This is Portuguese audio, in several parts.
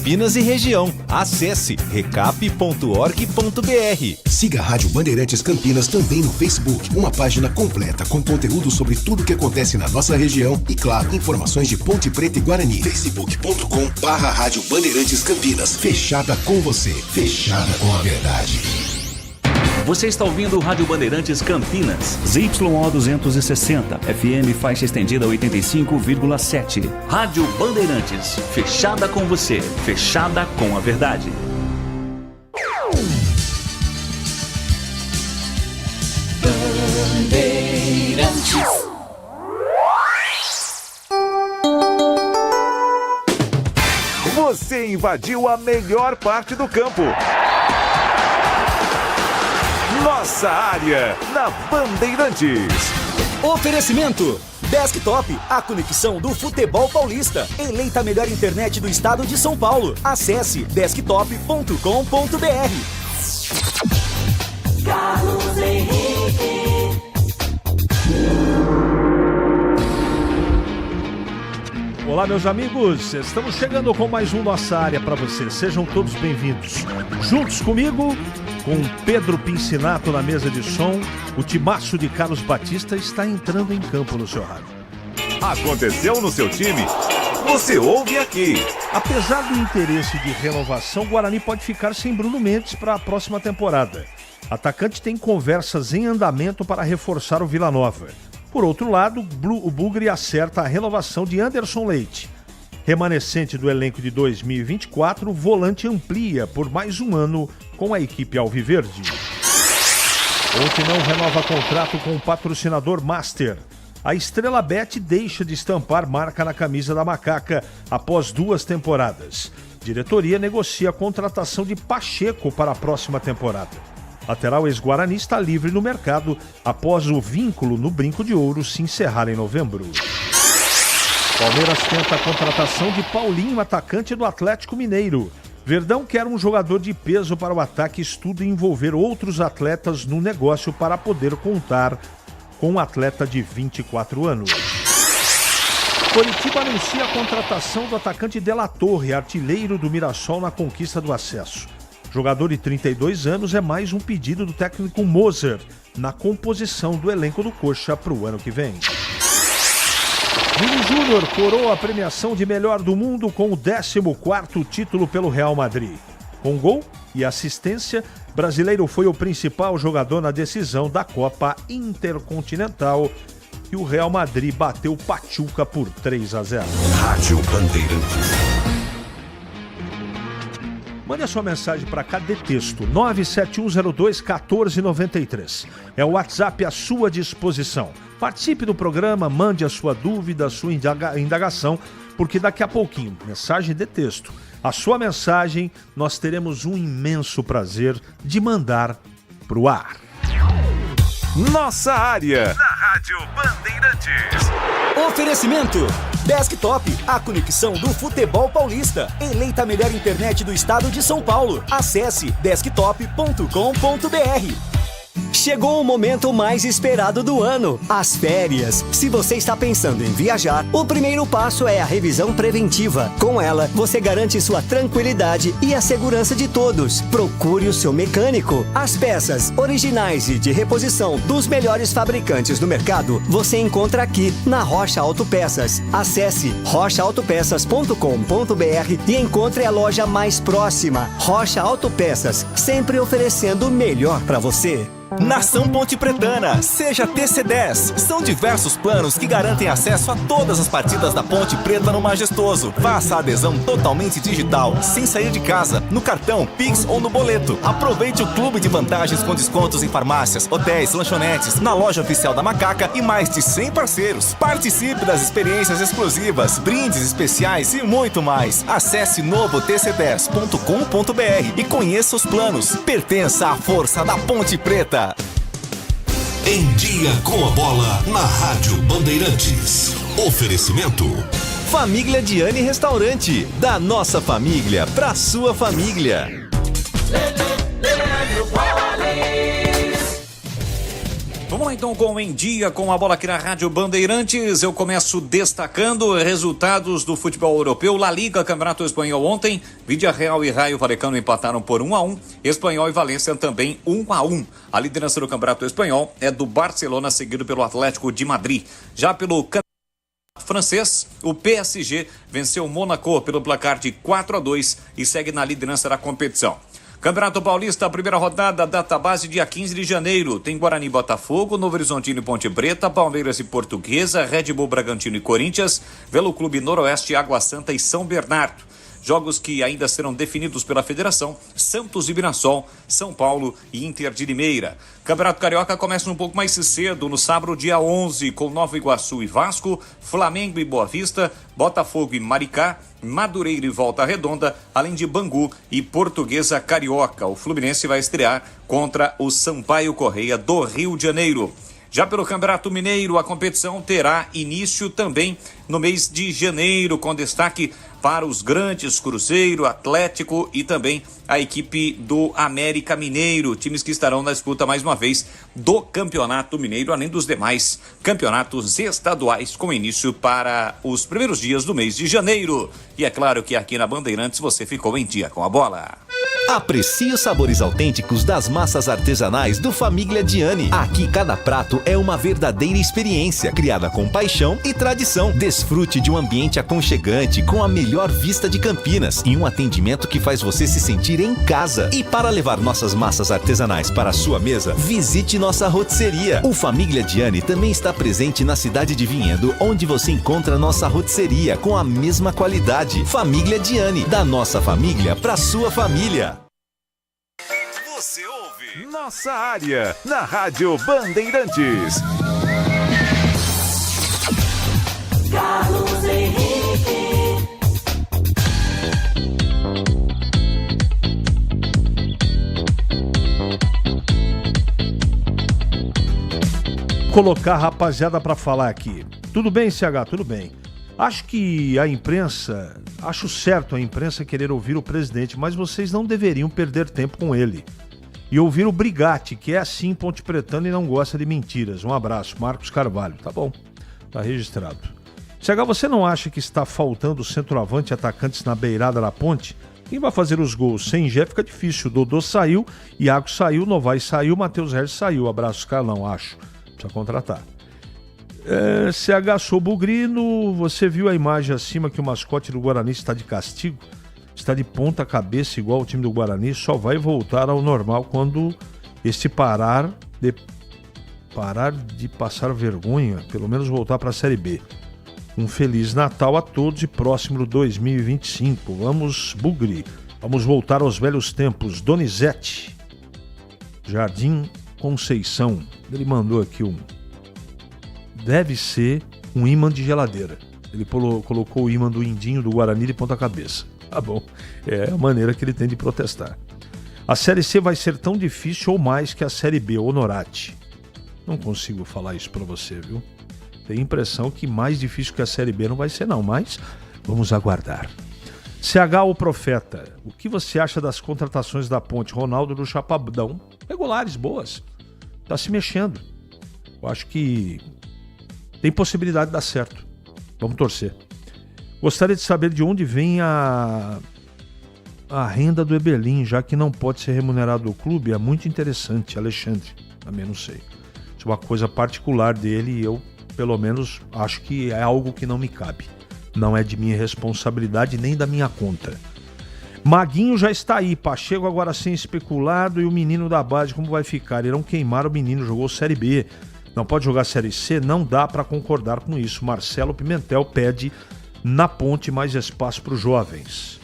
Campinas e região. Acesse recap.org.br. Siga a Rádio Bandeirantes Campinas também no Facebook. Uma página completa com conteúdo sobre tudo que acontece na nossa região e, claro, informações de Ponte Preta e Guarani. facebook.com/Rádio Bandeirantes Campinas. Fechada com você. Fechada com a verdade. Você está ouvindo o Rádio Bandeirantes Campinas. ZYO 260, FM faixa estendida 85,7. Rádio Bandeirantes, fechada com você, fechada com a verdade. Bandeirantes. Você invadiu a melhor parte do campo. Nossa área, na Bandeirantes. Oferecimento Desktop, a conexão do futebol paulista. Eleita a melhor internet do estado de São Paulo. Acesse desktop.com.br. Carlos Henrique. Olá, meus amigos, estamos chegando com mais um Nossa Área para vocês. Sejam todos bem-vindos. Juntos comigo, com Pedro Pincinato na mesa de som, o timaço de Carlos Batista está entrando em campo no seu rádio. Aconteceu no seu time? Você ouve aqui. Apesar do interesse de renovação, o Guarani pode ficar sem Bruno Mendes para a próxima temporada. Atacante tem conversas em andamento para reforçar o Vila Nova. Por outro lado, o Bugre acerta a renovação de Anderson Leite. Remanescente do elenco de 2024, o volante amplia por mais um ano com a equipe alviverde. Ontem não renova contrato com o patrocinador Master. A Estrela Bet deixa de estampar marca na camisa da Macaca após 2 temporadas. Diretoria negocia a contratação de Pacheco para a próxima temporada. Lateral ex-Guarani está livre no mercado após o vínculo no Brinco de Ouro se encerrar em novembro. Palmeiras tenta a contratação de Paulinho, atacante do Atlético Mineiro. Verdão quer um jogador de peso para o ataque e estuda envolver outros atletas no negócio para poder contar com um atleta de 24 anos. Coritiba anuncia a contratação do atacante De La Torre, artilheiro do Mirassol na conquista do acesso. Jogador de 32 anos é mais um pedido do técnico Moser na composição do elenco do Coxa para o ano que vem. Vini Júnior coroa a premiação de melhor do mundo com o 14º título pelo Real Madrid. Com gol e assistência, brasileiro foi o principal jogador na decisão da Copa Intercontinental e o Real Madrid bateu o Pachuca por 3-0. Rádio Bandeirantes. Mande a sua mensagem para cá de texto, 97102-1493. É o WhatsApp à sua disposição. Participe do programa, mande a sua dúvida, a sua indagação, porque daqui a pouquinho, mensagem de texto, a sua mensagem, nós teremos um imenso prazer de mandar para o ar. Nossa área, na Rádio Bandeirantes. Oferecimento Desktop, a conexão do futebol paulista. Eleita a melhor internet do estado de São Paulo. Acesse desktop.com.br. Chegou o momento mais esperado do ano, as férias. Se você está pensando em viajar, o primeiro passo é a revisão preventiva. Com ela, você garante sua tranquilidade e a segurança de todos. Procure o seu mecânico. As peças originais e de reposição dos melhores fabricantes do mercado, você encontra aqui na Rocha Autopeças. Acesse rochaautopeças.com.br e encontre a loja mais próxima. Rocha Autopeças, sempre oferecendo o melhor para você. Nação Ponte Pretana, seja TC10. São diversos planos que garantem acesso a todas as partidas da Ponte Preta no Majestoso. Faça a adesão totalmente digital, sem sair de casa, no cartão, Pix ou no boleto. Aproveite o clube de vantagens com descontos em farmácias, hotéis, lanchonetes, na loja oficial da Macaca e mais de 100 parceiros. Participe das experiências exclusivas, brindes especiais e muito mais. Acesse novo tc10.com.br e conheça os planos. Pertença à força da Ponte Preta. Em Dia com a Bola, na Rádio Bandeirantes. Oferecimento Família Diane Restaurante, da nossa família pra sua família. Muito com Em Dia com a bola aqui na Rádio Bandeirantes. Eu começo destacando resultados do futebol europeu. La Liga, Campeonato Espanhol ontem. Villarreal e Raio Vallecano empataram por 1-1. Espanhol e Valência também 1-1. A liderança do Campeonato Espanhol é do Barcelona, seguido pelo Atlético de Madrid. Já pelo Campeonato francês, o PSG venceu o Mônaco pelo placar de 4-2 e segue na liderança da competição. Campeonato Paulista, primeira rodada, database dia 15 de janeiro. Tem Guarani e Botafogo, Novo Horizontino e Ponte Preta, Palmeiras e Portuguesa, Red Bull, Bragantino e Corinthians, Velo Clube Noroeste, Água Santa e São Bernardo. Jogos que ainda serão definidos pela Federação: Santos e Mirassol, São Paulo e Inter de Limeira. Campeonato Carioca começa um pouco mais cedo, no sábado, dia 11, com Nova Iguaçu e Vasco, Flamengo e Boa Vista, Botafogo e Maricá, Madureira e Volta Redonda, além de Bangu e Portuguesa Carioca. O Fluminense vai estrear contra o Sampaio Correia do Rio de Janeiro. Já pelo Campeonato Mineiro, a competição terá início também no mês de janeiro, com destaque para os grandes Cruzeiro, Atlético e também a equipe do América Mineiro, times que estarão na disputa mais uma vez do Campeonato Mineiro, além dos demais campeonatos estaduais, com início para os primeiros dias do mês de janeiro. E é claro que aqui na Bandeirantes você ficou em dia com a bola. Aprecie os sabores autênticos das massas artesanais do Família Diani. Aqui cada prato é uma verdadeira experiência, criada com paixão e tradição. Desfrute de um ambiente aconchegante, com a melhor vista de Campinas e um atendimento que faz você se sentir em casa. E para levar nossas massas artesanais para a sua mesa, visite nossa rotisseria. O Família Diani também está presente na cidade de Vinhedo, onde você encontra nossa rotisseria com a mesma qualidade. Família Diani, da nossa família para sua família. Você ouve Nossa Área, na Rádio Bandeirantes. Carlos Henrique. Colocar a rapaziada pra falar aqui. Tudo bem, CH? Tudo bem. Acho que a imprensa, acho certo a imprensa querer ouvir o presidente, mas vocês não deveriam perder tempo com ele. E ouvir o Brigatti, que é assim pontepretano e não gosta de mentiras. Um abraço, Marcos Carvalho. Tá bom, tá registrado. CH, você não acha que está faltando centroavante e atacantes na beirada da ponte? Quem vai fazer os gols? Sem Gé fica difícil. Dodô saiu, Iago saiu, Novaes saiu, Matheus Regis saiu. Abraço, Carlão, acho. Precisa contratar. CH, sou bugrino. Você viu a imagem acima que o mascote do Guarani está de castigo? Está de ponta cabeça igual o time do Guarani. Só vai voltar ao normal quando esse parar de passar vergonha, pelo menos voltar para a Série B. Um Feliz Natal a todos e próximo 2025. Vamos, Bugri. Vamos voltar aos velhos tempos. Donizete, Jardim Conceição. Ele mandou aqui deve ser um imã de geladeira. Ele colocou o imã do Indinho do Guarani de ponta cabeça. Tá bom, é a maneira que ele tem de protestar. A Série C vai ser tão difícil ou mais que a Série B, Honorati. Não consigo falar isso pra você, viu? Tenho a impressão que mais difícil que a Série B não vai ser não, mas vamos aguardar. CH, o Profeta, o que você acha das contratações da Ponte? Ronaldo do Chapadão, regulares, boas. Tá se mexendo. Eu acho que tem possibilidade de dar certo. Vamos torcer. Gostaria de saber de onde vem a renda do Eberlin, já que não pode ser remunerado do clube. É muito interessante, Alexandre. Também não sei. Isso é uma coisa particular dele e eu, pelo menos, acho que é algo que não me cabe. Não é de minha responsabilidade nem da minha conta. Maguinho já está aí. Pacheco agora sem especulado. E o menino da base, como vai ficar? Irão queimar o menino, jogou Série B. Não pode jogar Série C? Não dá para concordar com isso. Marcelo Pimentel pede na Ponte mais espaço para os jovens.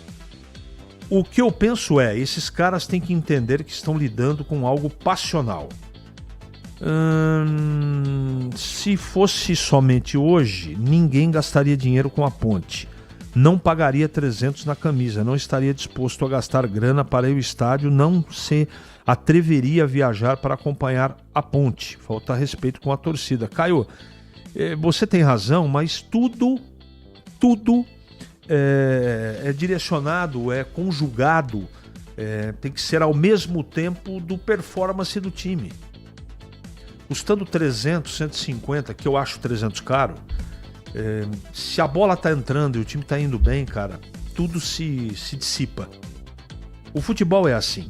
O que eu penso é, esses caras têm que entender que estão lidando com algo passional. Se fosse somente hoje, ninguém gastaria dinheiro com a Ponte. Não pagaria 300 na camisa, não estaria disposto a gastar grana para ir ao estádio, não se atreveria a viajar para acompanhar a Ponte. Falta respeito com a torcida. Caio, você tem razão, mas tudo é direcionado, é conjugado, tem que ser ao mesmo tempo do performance do time. custando 300, 150, que eu acho 300 caro, se a bola tá entrando e o time tá indo bem, cara, tudo se dissipa. O futebol é assim,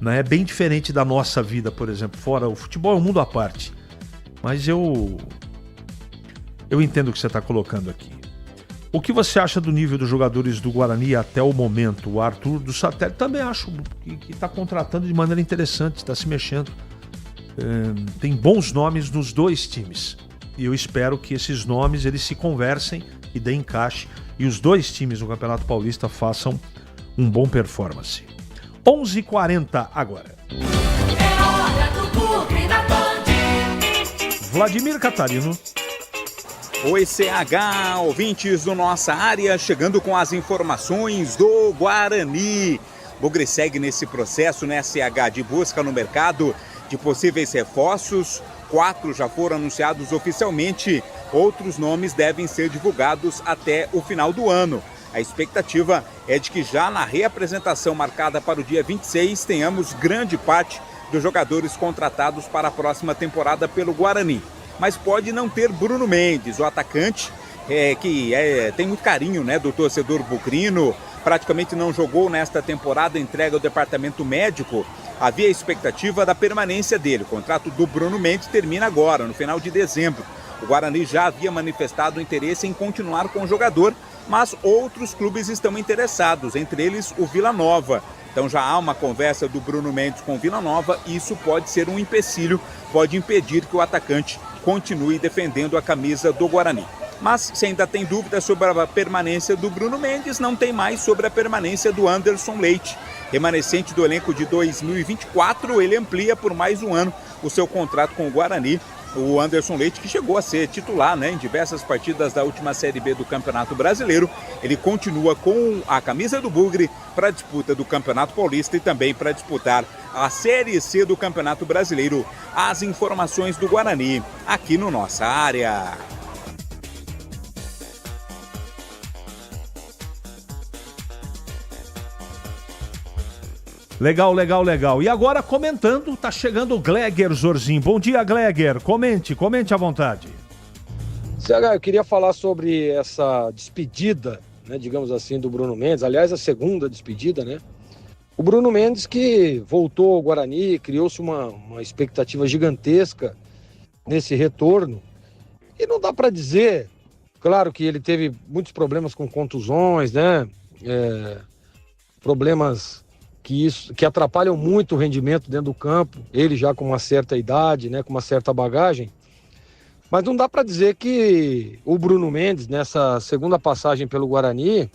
né? É bem diferente da nossa vida, por exemplo. Fora, o futebol é um mundo à parte. Mas eu entendo o que você está colocando aqui. O que você acha do nível dos jogadores do Guarani até o momento? O Arthur do Satélite também acho que está contratando de maneira interessante, está se mexendo. Tem bons nomes nos dois times. E eu espero que esses nomes eles se conversem e deem encaixe. E os dois times do Campeonato Paulista façam um bom performance. 11h40 agora. É hora do Bugre da Band. Vladimir Catarino. Oi, CH, ouvintes do Nossa Área, chegando com as informações do Guarani. Bugre segue nesse processo, né, CH, de busca no mercado de possíveis reforços. 4 já foram anunciados oficialmente, outros nomes devem ser divulgados até o final do ano. A expectativa é de que já na reapresentação marcada para o dia 26 tenhamos grande parte dos jogadores contratados para a próxima temporada pelo Guarani. Mas pode não ter Bruno Mendes, o atacante tem muito carinho, né, do torcedor bucrino, praticamente não jogou nesta temporada, entregue ao departamento médico. Havia a expectativa da permanência dele. O contrato do Bruno Mendes termina agora, no final de dezembro. O Guarani já havia manifestado interesse em continuar com o jogador, mas outros clubes estão interessados, entre eles o Vila Nova. Então já há uma conversa do Bruno Mendes com o Vila Nova e isso pode ser um empecilho, pode impedir que o atacante continue defendendo a camisa do Guarani. Mas se ainda tem dúvida sobre a permanência do Bruno Mendes, não tem mais sobre a permanência do Anderson Leite. Remanescente do elenco de 2024, ele amplia por mais um ano o seu contrato com o Guarani. O Anderson Leite, que chegou a ser titular, né, em diversas partidas da última Série B do Campeonato Brasileiro, ele continua com a camisa do Bugre para a disputa do Campeonato Paulista e também para disputar a Série C do Campeonato Brasileiro. As informações do Guarani aqui no Nossa Área. Legal. E agora comentando, tá chegando o Gleger Zorzinho. Bom dia, Gleger. Comente à vontade. CH, eu queria falar sobre essa despedida, né, digamos assim, do Bruno Mendes. Aliás, a segunda despedida, né? O Bruno Mendes que voltou ao Guarani, criou-se uma expectativa gigantesca nesse retorno. E não dá para dizer, claro que ele teve muitos problemas com contusões, né? Problemas que atrapalham muito o rendimento dentro do campo, ele já com uma certa idade, né, com uma certa bagagem. Mas não dá para dizer que o Bruno Mendes, nessa segunda passagem pelo Guarani,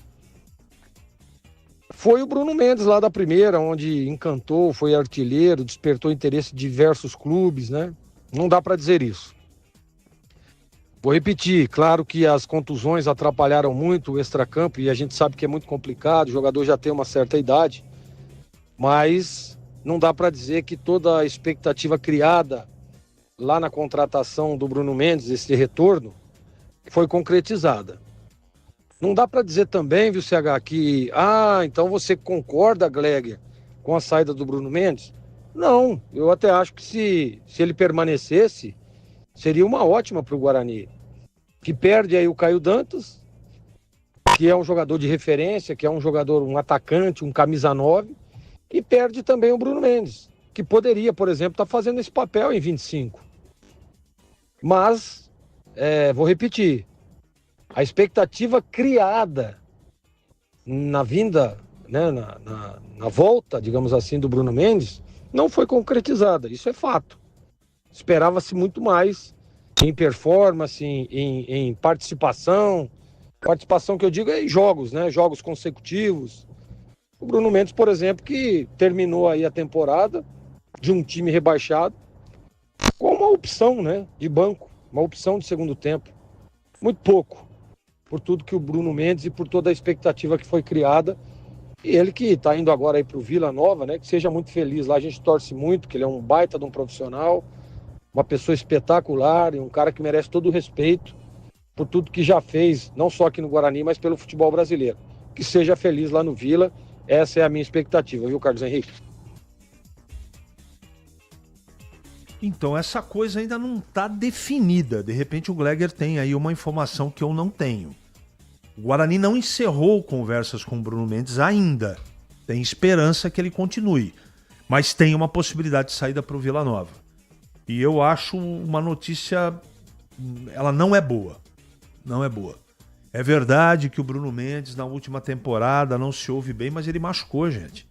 foi o Bruno Mendes lá da primeira, onde encantou, foi artilheiro, despertou interesse de diversos clubes, né? Não dá para dizer isso. Vou repetir, claro que as contusões atrapalharam muito o extracampo e a gente sabe que é muito complicado, o jogador já tem uma certa idade, mas não dá para dizer que toda a expectativa criada lá na contratação do Bruno Mendes, esse retorno, foi concretizada. Não dá para dizer também, viu, CH, que então você concorda, Gleger, com a saída do Bruno Mendes? Não, eu até acho que se ele permanecesse, seria uma ótima para o Guarani, que perde aí o Caio Dantas, que é um jogador de referência, que é um jogador, um atacante, um camisa 9, e perde também o Bruno Mendes, que poderia, por exemplo, estar fazendo esse papel em 25. Mas, vou repetir, a expectativa criada na vinda, né, na volta, digamos assim, do Bruno Mendes, não foi concretizada, isso é fato. Esperava-se muito mais em performance, em participação que eu digo é em jogos, né, jogos consecutivos. O Bruno Mendes, por exemplo, que terminou aí a temporada de um time rebaixado com uma opção, né, de banco, uma opção de segundo tempo. Muito pouco, por tudo que o Bruno Mendes e por toda a expectativa que foi criada. E ele que está indo agora aí para o Vila Nova, né, que seja muito feliz lá. A gente torce muito, que ele é um baita de um profissional, uma pessoa espetacular e um cara que merece todo o respeito por tudo que já fez, não só aqui no Guarani, mas pelo futebol brasileiro. Que seja feliz lá no Vila. Essa é a minha expectativa, viu, Carlos Henrique? Então essa coisa ainda não está definida. De repente o Gleger tem aí uma informação que eu não tenho. O Guarani não encerrou conversas com o Bruno Mendes ainda. Tem esperança que ele continue. Mas tem uma possibilidade de saída para o Vila Nova. E eu acho uma notícia... Ela não é boa. Não é boa. É verdade que o Bruno Mendes na última temporada não se ouve bem, mas ele machucou, gente.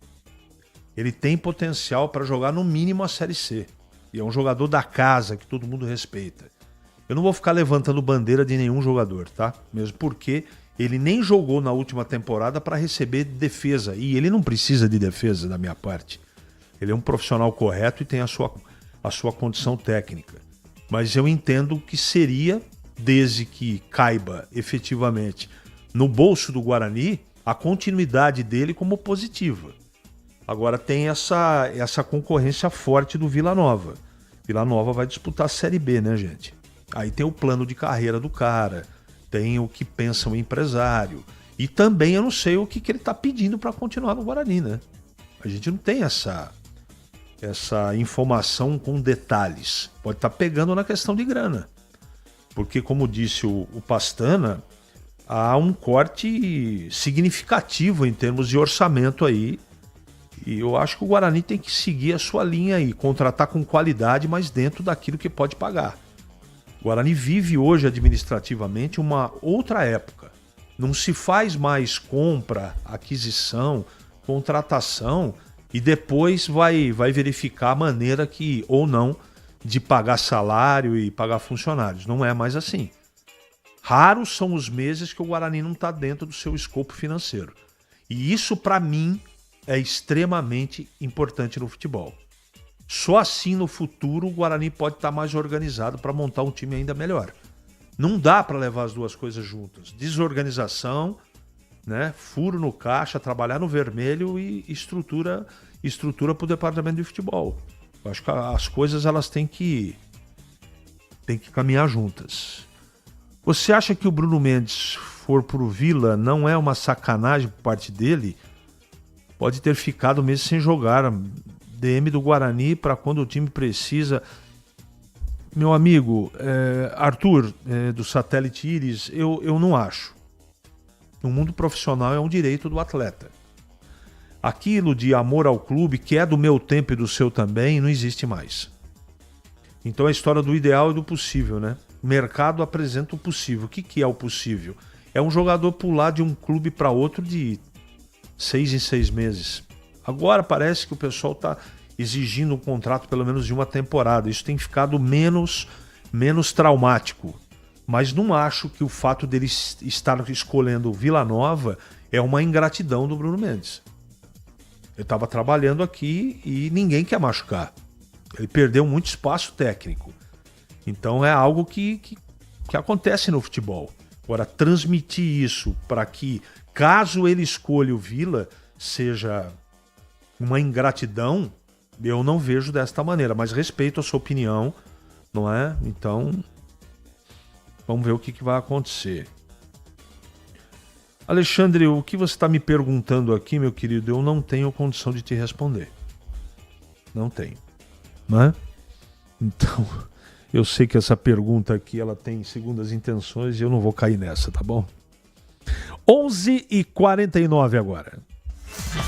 Ele tem potencial para jogar no mínimo a Série C. E é um jogador da casa que todo mundo respeita. Eu não vou ficar levantando bandeira de nenhum jogador, tá? Mesmo porque ele nem jogou na última temporada para receber defesa. E ele não precisa de defesa da minha parte. Ele é um profissional correto e tem a sua condição técnica. Mas eu entendo que seria, desde que caiba efetivamente no bolso do Guarani, a continuidade dele como positiva. Agora tem essa concorrência forte do Vila Nova. Vila Nova vai disputar a Série B, né, gente? Aí tem o plano de carreira do cara, tem o que pensa o empresário. E também eu não sei o que ele está pedindo para continuar no Guarani, né? A gente não tem essa informação com detalhes. Pode estar pegando na questão de grana. Porque, como disse o Pastana, há um corte significativo em termos de orçamento aí. E eu acho que o Guarani tem que seguir a sua linha aí, contratar com qualidade, mas dentro daquilo que pode pagar. O Guarani vive hoje administrativamente uma outra época. Não se faz mais compra, aquisição, contratação e depois vai verificar a maneira que, ou não, de pagar salário e pagar funcionários. Não é mais assim. Raros são os meses que o Guarani não está dentro do seu escopo financeiro. E isso, para mim, é extremamente importante no futebol. Só assim no futuro o Guarani pode estar mais organizado para montar um time ainda melhor. Não dá para levar as duas coisas juntas. Desorganização, né? Furo no caixa, trabalhar no vermelho e estrutura para o departamento de futebol. Eu acho que as coisas elas têm que caminhar juntas. Você acha que o Bruno Mendes for pro Vila não é uma sacanagem por parte dele? Pode ter ficado mesmo sem jogar. DM do Guarani para quando o time precisa. Meu amigo, Arthur, do Satélite Íris, eu não acho. No mundo profissional é um direito do atleta. Aquilo de amor ao clube, que é do meu tempo e do seu também, não existe mais. Então é a história do ideal e do possível, né? O mercado apresenta o possível. O que é o possível? É um jogador pular de um clube para outro de 6 em 6 meses. Agora parece que o pessoal está exigindo um contrato pelo menos de uma temporada. Isso tem ficado menos traumático. Mas não acho que o fato dele estar escolhendo Vila Nova é uma ingratidão do Bruno Mendes. Eu estava trabalhando aqui e ninguém quer machucar. Ele perdeu muito espaço técnico. Então é algo que acontece no futebol. Agora, transmitir isso para que, caso ele escolha o Vila, seja uma ingratidão, eu não vejo desta maneira. Mas respeito a sua opinião, não é? Então, vamos ver o que vai acontecer. Alexandre, o que você está me perguntando aqui, meu querido, eu não tenho condição de te responder. Não tenho. Não é? Então, eu sei que essa pergunta aqui ela tem segundas intenções e eu não vou cair nessa, tá bom? 11h49 agora.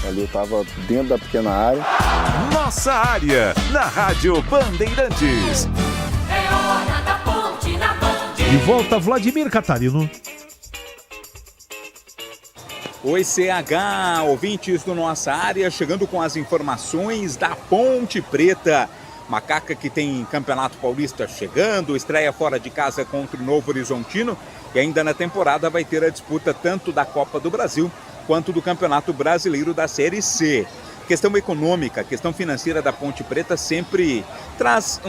Ali eu estava dentro da pequena área. Nossa área, na Rádio Bandeirantes. É hora da ponte na Band. De volta, Vladimir Catarino. Oi, CH, ouvintes do Nossa Área, chegando com as informações da Ponte Preta. Macaca que tem Campeonato Paulista chegando, estreia fora de casa contra o Novo Horizontino e ainda na temporada vai ter a disputa tanto da Copa do Brasil quanto do Campeonato Brasileiro da Série C. Questão econômica, questão financeira da Ponte Preta sempre traz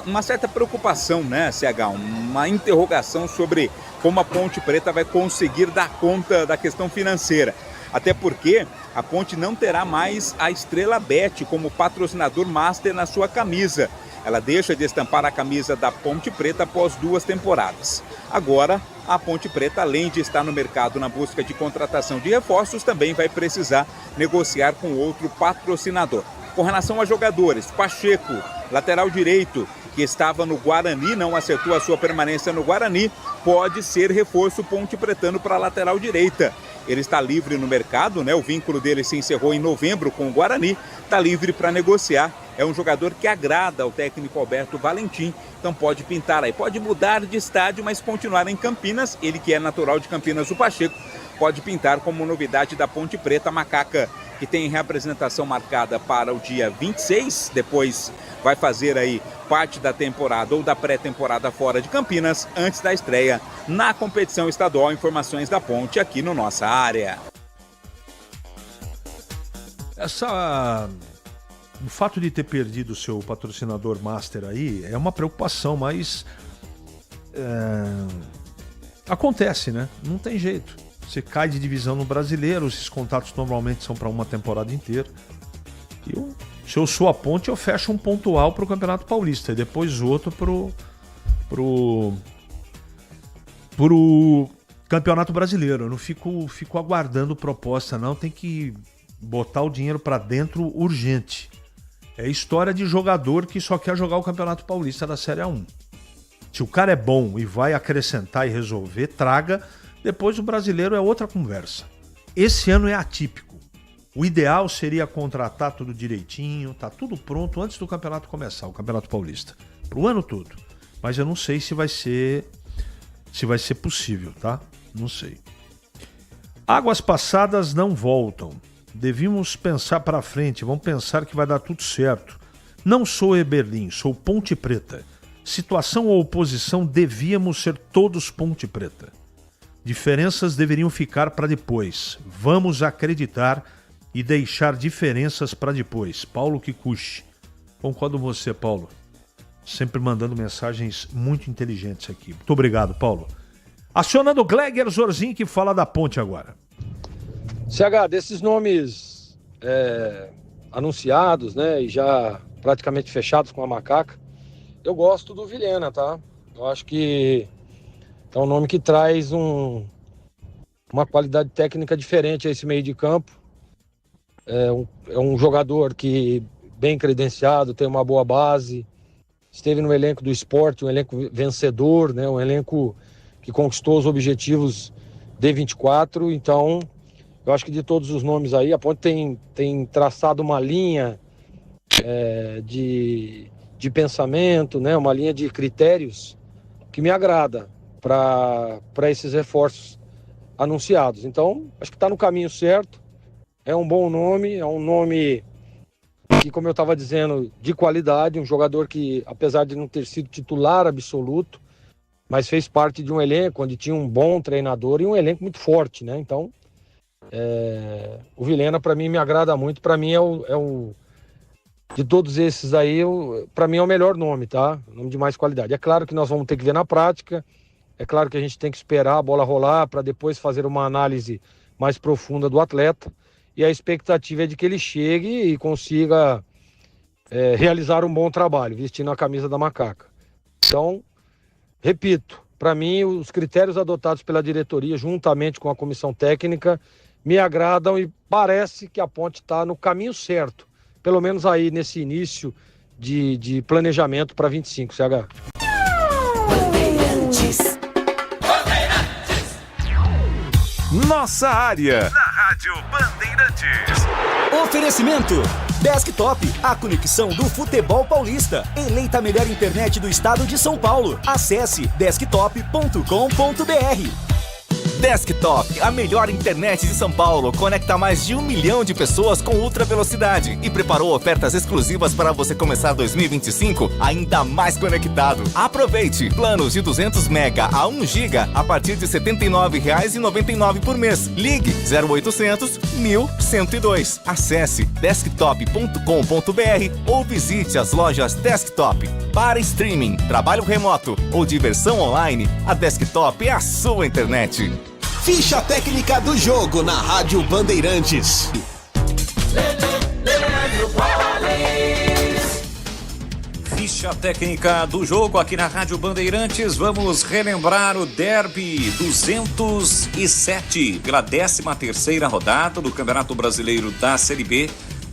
uma certa preocupação, né, CH? Uma interrogação sobre como a Ponte Preta vai conseguir dar conta da questão financeira. Até porque a Ponte não terá mais a Estrela Bet como patrocinador master na sua camisa. Ela deixa de estampar a camisa da Ponte Preta após 2 temporadas. Agora, a Ponte Preta, além de estar no mercado na busca de contratação de reforços, também vai precisar negociar com outro patrocinador. Com relação a jogadores, Pacheco Lateral direito, que estava no Guarani, não acertou a sua permanência no Guarani, pode ser reforço pontepretano para a lateral direita. Ele está livre no mercado, né? O vínculo dele se encerrou em novembro com o Guarani, está livre para negociar. É um jogador que agrada ao técnico Alberto Valentim, então pode pintar aí, pode mudar de estádio, mas continuar em Campinas. Ele que é natural de Campinas, o Pacheco, pode pintar como novidade da Ponte Preta. Macaca, que tem reapresentação marcada para o dia 26, depois vai fazer aí parte da temporada ou da pré-temporada fora de Campinas, antes da estreia na competição estadual. Informações da Ponte aqui no Nossa Área. O fato de ter perdido o seu patrocinador master aí é uma preocupação, mas acontece, né? Não tem jeito. Você cai de divisão no Brasileiro, esses contatos normalmente são para uma temporada inteira. Se eu sou a Ponte, eu fecho um pontual para o Campeonato Paulista e depois outro pro Campeonato Brasileiro. Eu não fico aguardando proposta, não. Tem que botar o dinheiro para dentro urgente. É história de jogador que só quer jogar o Campeonato Paulista da Série A1. Se o cara é bom e vai acrescentar e resolver, traga. Depois o Brasileiro é outra conversa. Esse ano é atípico. O ideal seria contratar tudo direitinho, tá tudo pronto antes do campeonato começar, o Campeonato Paulista. Pro ano todo. Mas eu não sei se vai ser possível, tá? Não sei. Águas passadas não voltam. Devíamos pensar para frente, vamos pensar que vai dar tudo certo. Não sou Eberlin, sou Ponte Preta. Situação ou oposição, devíamos ser todos Ponte Preta. Diferenças deveriam ficar para depois. Vamos acreditar e deixar diferenças para depois. Paulo Kikuchi. Concordo com você, Paulo. Sempre mandando mensagens muito inteligentes aqui. Muito obrigado, Paulo. Acionando o Gleger Zorzin, que fala da Ponte agora. CH, desses nomes anunciados, né, e já praticamente fechados com a Macaca, eu gosto do Vilhena, tá? Eu acho que é um nome que traz uma qualidade técnica diferente a esse meio de campo. É um jogador que bem credenciado, tem uma boa base, esteve no elenco do Sport, um elenco vencedor, né, um elenco que conquistou os objetivos D24, então eu acho que de todos os nomes aí, a Ponte tem traçado uma linha de pensamento, né, uma linha de critérios que me agrada para esses reforços anunciados. Então, acho que está no caminho certo, é um bom nome, é um nome que, como eu estava dizendo, de qualidade, um jogador que, apesar de não ter sido titular absoluto, mas fez parte de um elenco onde tinha um bom treinador e um elenco muito forte, né? Então, o Vilhena, para mim, me agrada muito. Para mim, de todos esses aí, para mim é o melhor nome, tá? Nome de mais qualidade. É claro que nós vamos ter que ver na prática, é claro que a gente tem que esperar a bola rolar para depois fazer uma análise mais profunda do atleta, e a expectativa é de que ele chegue e consiga realizar um bom trabalho, vestindo a camisa da Macaca. Então, repito, para mim, os critérios adotados pela diretoria, juntamente com a comissão técnica, me agradam e parece que a Ponte está no caminho certo, pelo menos aí nesse início de planejamento para 25, CH. Nossa Área, na Rádio Bandeirantes. Oferecimento Desktop, a conexão do futebol paulista. Eleita a melhor internet do estado de São Paulo. Acesse desktop.com.br. Desktop, a melhor internet de São Paulo, conecta mais de 1 milhão de pessoas com ultra velocidade e preparou ofertas exclusivas para você começar 2025 ainda mais conectado. Aproveite! Planos de 200 mega a 1 giga a partir de R$ 79,99 por mês. Ligue 0800 1102. Acesse desktop.com.br ou visite as lojas Desktop. Para streaming, trabalho remoto ou diversão online, a Desktop é a sua internet. Ficha técnica do jogo na Rádio Bandeirantes. Ficha técnica do jogo aqui na Rádio Bandeirantes. Vamos relembrar o Derby 207 pela 13ª rodada do Campeonato Brasileiro da Série B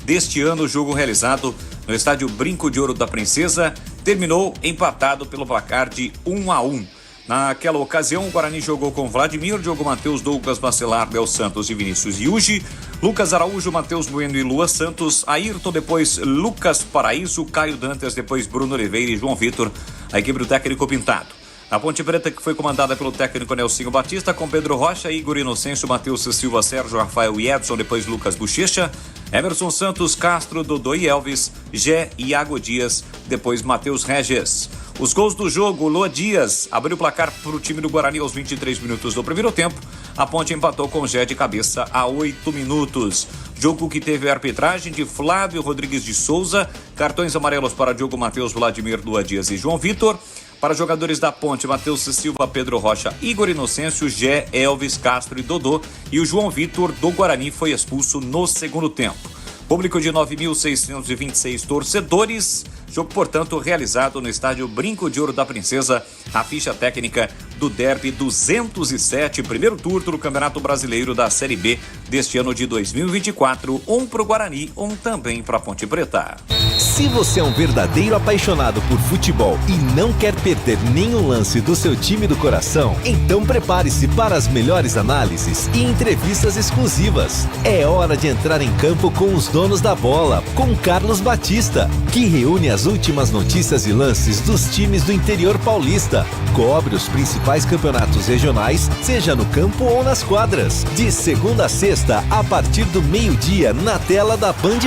deste ano. O jogo realizado no estádio Brinco de Ouro da Princesa, terminou empatado pelo placar de 1-1. Naquela ocasião, o Guarani jogou com Vladimir, Diogo Matheus, Douglas Bacelar, Del Santos e Vinícius Yuji, Lucas Araújo, Matheus Bueno e Lua Santos, Ayrton, depois Lucas Paraíso, Caio Dantas, depois Bruno Oliveira e João Vitor, a equipe do técnico Pintado. A Ponte Preta, que foi comandada pelo técnico Nelsinho Batista, com Pedro Rocha, Igor Inocêncio, Matheus Silva, Sérgio, Rafael e Edson, depois Lucas Bochecha, Emerson Santos, Castro, Dodô e Elvis, Gé e Iago Dias, depois Matheus Regis. Os gols do jogo, Lua Dias abriu o placar para o time do Guarani aos 23 minutos do primeiro tempo. A Ponte empatou com Gé de cabeça a 8 minutos. Jogo que teve a arbitragem de Flávio Rodrigues de Souza, cartões amarelos para Diogo Matheus, Vladimir, Lua Dias e João Vitor. Para jogadores da Ponte, Matheus Silva, Pedro Rocha, Igor Inocêncio, Gé, Elvis, Castro e Dodô. E o João Vitor do Guarani foi expulso no segundo tempo. Público de 9.626 torcedores. Jogo, portanto, realizado no estádio Brinco de Ouro da Princesa. A ficha técnica do Derby 207, primeiro turno do Campeonato Brasileiro da Série B deste ano de 2024. Um para o Guarani, um também para a Ponte Preta. Se você é um verdadeiro apaixonado por futebol e não quer perder nenhum lance do seu time do coração, então prepare-se para as melhores análises e entrevistas exclusivas. É hora de entrar em campo com os donos da bola, com Carlos Batista, que reúne as últimas notícias e lances dos times do interior paulista. Cobre os principais campeonatos regionais, seja no campo ou nas quadras. De segunda a sexta, a partir do meio-dia, na tela da Band+.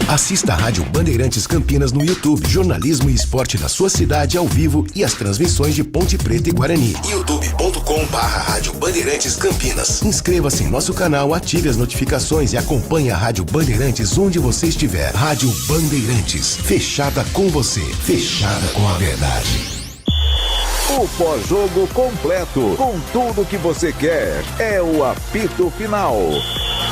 Assista a Rádio Bandeirantes Campinas no YouTube. Jornalismo e esporte da sua cidade ao vivo e as transmissões de Ponte Preta e Guarani. youtube.com/Rádio Bandeirantes Campinas. Inscreva-se em nosso canal, ative as notificações e acompanhe a Rádio Bandeirantes onde você estiver. Rádio Bandeirantes, fechada com você, fechada com a verdade. O pós-jogo completo, com tudo que você quer, é o apito final.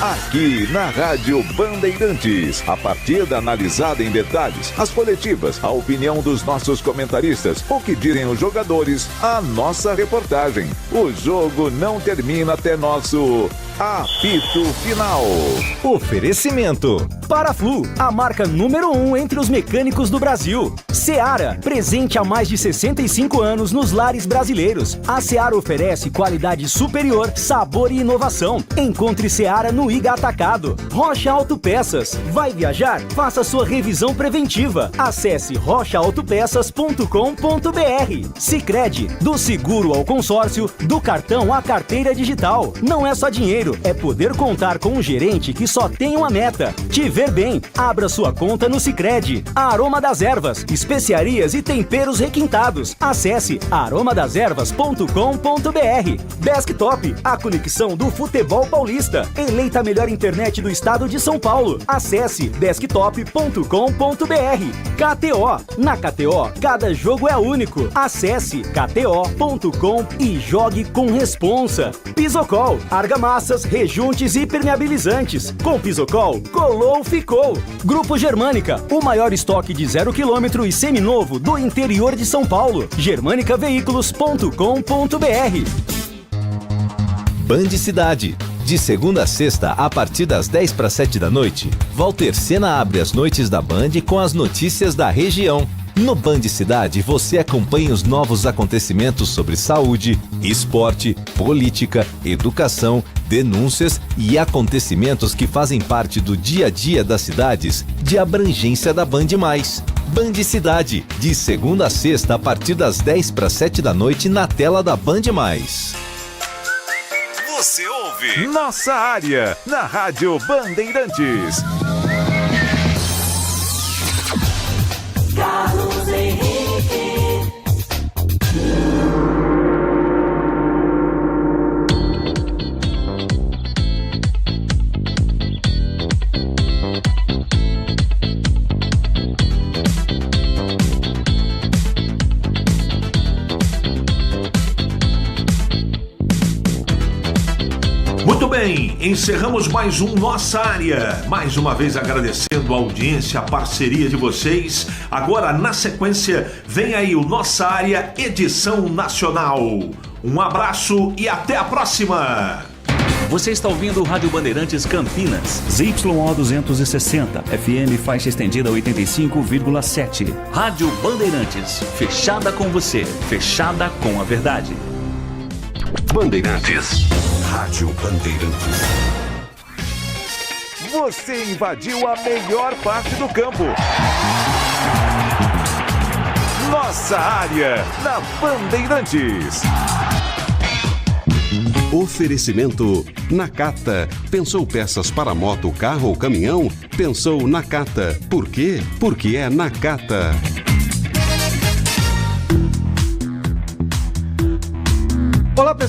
Aqui na Rádio Bandeirantes, a partida analisada em detalhes, as coletivas, a opinião dos nossos comentaristas, o que dizem os jogadores, a nossa reportagem. O jogo não termina até nosso apito final. Oferecimento Paraflu, a marca número 1 entre os mecânicos do Brasil. Seara, presente há mais de 65 anos nos lares brasileiros. A Seara oferece qualidade superior, sabor e inovação. Encontre Seara no Iga Atacado. Rocha Autopeças. Vai viajar? Faça sua revisão preventiva. Acesse rochaautopeças.com.br. Sicredi, do seguro ao consórcio, do cartão à carteira digital. Não é só dinheiro, é poder contar com um gerente que só tem uma meta: te ver bem. Abra sua conta no Sicredi. A Aroma das Ervas, especiarias e temperos requintados. Acesse aromadeservas.com.br. Desktop, a conexão do futebol paulista. Eleita a melhor internet do estado de São Paulo. Acesse desktop.com.br. KTO, na KTO, cada jogo é único. Acesse kto.com e jogue com responsa. Pisocol, argamassas, rejuntes e permeabilizantes. Com Pisocol, colou, ficou. Grupo Germânica, o maior estoque de 0 km e seminovo do interior de São Paulo. germanicaveículos.com.br. Band Cidade. De segunda a sexta, a partir das 6:50 da noite, Walter Sena abre as noites da Band com as notícias da região. No Band Cidade, você acompanha os novos acontecimentos sobre saúde, esporte, política, educação, denúncias e acontecimentos que fazem parte do dia a dia das cidades de abrangência da Band+. Band Cidade, de segunda a sexta, a partir das 6:50 da noite, na tela da Band+. Você ouve Nossa Área, na Rádio Bandeirantes. Carlos Henrique. Muito bem, encerramos mais um Nossa Área. Mais uma vez agradecendo a audiência, a parceria de vocês. Agora, na sequência, vem aí o Nossa Área Edição Nacional. Um abraço e até a próxima! Você está ouvindo o Rádio Bandeirantes Campinas, ZYO 260, FM faixa estendida 85,7. Rádio Bandeirantes, fechada com você, fechada com a verdade. Bandeirantes. Rádio Bandeirantes. Você invadiu a melhor parte do campo. Nossa área, na Bandeirantes. Oferecimento Nakata. Pensou peças para moto, carro ou caminhão? Pensou Nakata. Por quê? Porque é Nakata. Olá, pessoal.